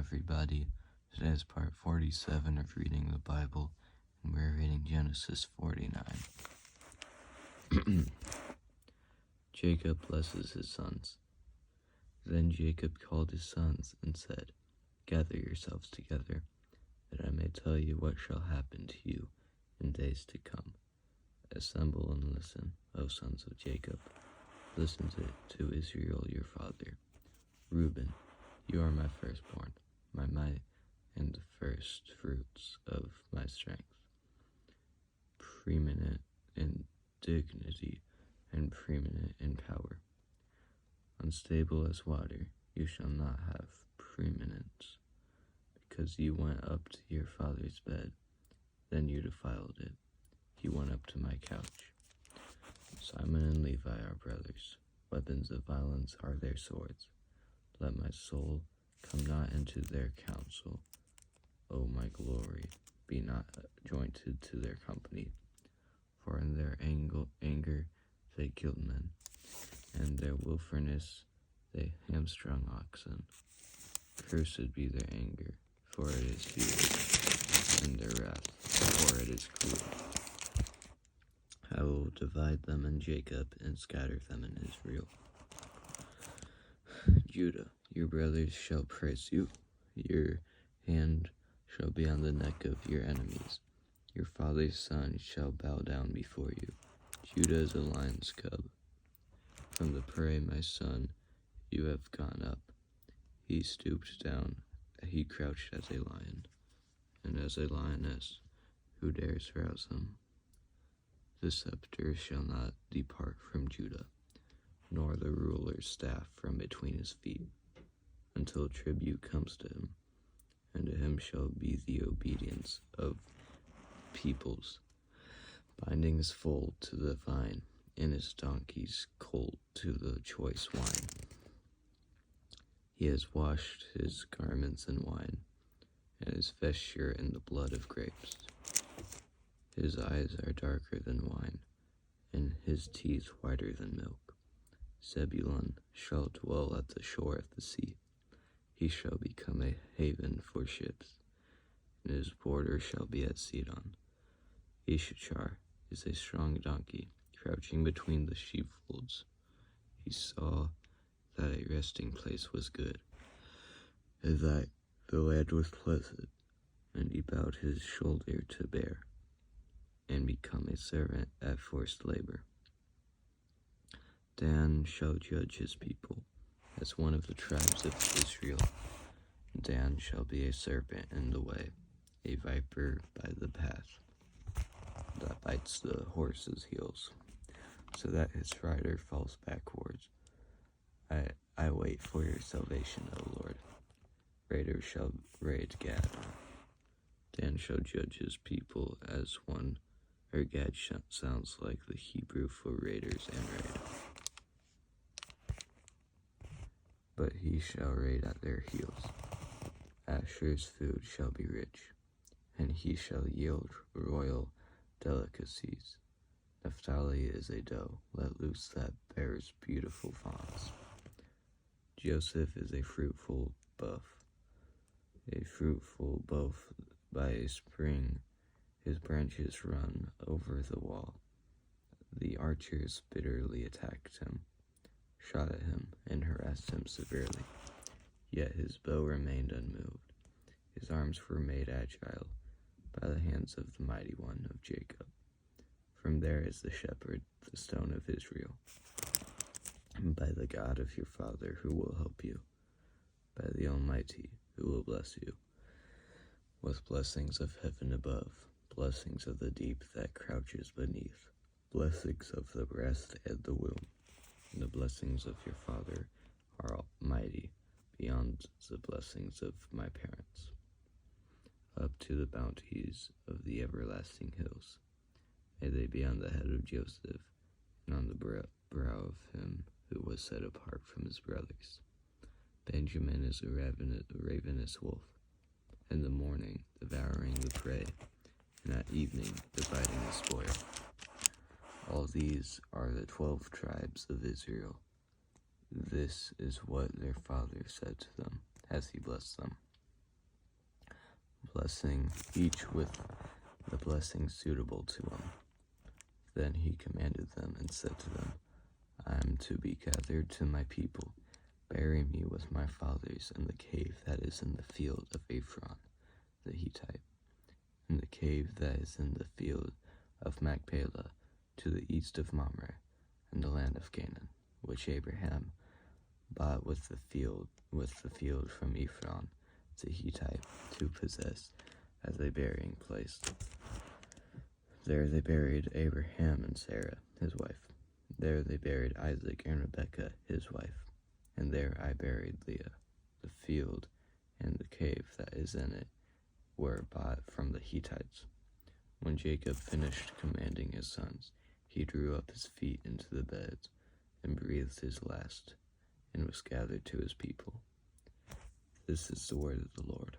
everybody. Today is part 47 of reading the Bible, and we're reading Genesis 49. Jacob blesses his sons. Then Jacob called his sons and said, "Gather yourselves together, that I may tell you what shall happen to you in days to come. Assemble and listen, O sons of Jacob. Listen to Israel your father. Reuben, you are my firstborn, my might, and the first fruits of my strength. Preeminent in dignity and preeminent in power. Unstable as water, you shall not have preeminence, because you went up to your father's bed, then you defiled it. You went up to my couch. Simon and Levi are brothers. Weapons of violence are their swords. Let my soul come not into their counsel. O my glory, be not jointed to their company. For in their anger they killed men, and their willfulness they hamstrung oxen. Cursed be their anger, for it is fierce, and their wrath, for it is cruel. I will divide them in Jacob and scatter them in Israel. Judah, your brothers shall praise you. Your hand shall be on the neck of your enemies. Your father's son shall bow down before you. Judah is a lion's cub. From the prey, my son, you have gone up. He stooped down, he crouched as a lion, and as a lioness, who dares rouse him? The scepter shall not depart from Judah, nor the ruler's staff from between his feet, until tribute comes to him, and to him shall be the obedience of peoples, binding his foal to the vine, and his donkey's colt to the choice wine. He has washed his garments in wine, and his vesture in the blood of grapes. His eyes are darker than wine, and his teeth whiter than milk. Zebulun shall dwell at the shore of the sea. He shall become a haven for ships, and his border shall be at Sidon. Issachar is a strong donkey, crouching between the sheepfolds. He saw that a resting place was good, and that the land was pleasant, and he bowed his shoulder to bear, and become a servant at forced labor. Dan shall judge his people, as one of the tribes of Israel. Dan shall be a serpent in the way, a viper by the path, that bites the horse's heels, so that his rider falls backwards. I wait for your salvation, O Lord. Raiders shall raid Gad. Dan shall judge his people as one, or Gad sounds like the Hebrew for raiders and raid. But he shall raid at their heels. Asher's food shall be rich, and he shall yield royal delicacies. Naphtali is a doe, let loose that bears beautiful fawns. Joseph is a fruitful bough by a spring. His branches run over the wall. The archers bitterly attacked him, shot at him, and harassed him severely. Yet his bow remained unmoved. His arms were made agile by the hands of the mighty one of Jacob. From there is the shepherd, the stone of Israel, and by the God of your father who will help you, by the Almighty who will bless you, with blessings of heaven above, blessings of the deep that crouches beneath, blessings of the breast and the womb. The blessings of your father are mighty, beyond the blessings of my parents, up to the bounties of the everlasting hills. May they be on the head of Joseph, and on the brow of him who was set apart from his brothers. Benjamin is a ravenous wolf, in the morning devouring the prey, and at evening dividing the spoil. All these are the 12 tribes of Israel. This is what their father said to them as he blessed them. blessing, each with the blessing suitable to him. Then he commanded them and said to them, I am to be gathered to my people. Bury me with my fathers in the cave that is in the field of Ephron the Hittite, in the cave that is in the field of Machpelah, to the east of Mamre, in the land of Canaan, which Abraham bought with the field from Ephron the Hittite to possess as a burying place. There they buried Abraham and Sarah, his wife. There they buried Isaac and Rebekah, his wife. And there I buried Leah. The field and the cave that is in it were bought from the Hittites. When Jacob finished commanding his sons, he drew up his feet into the beds and breathed his last, and was gathered to his people. This is the word of the Lord.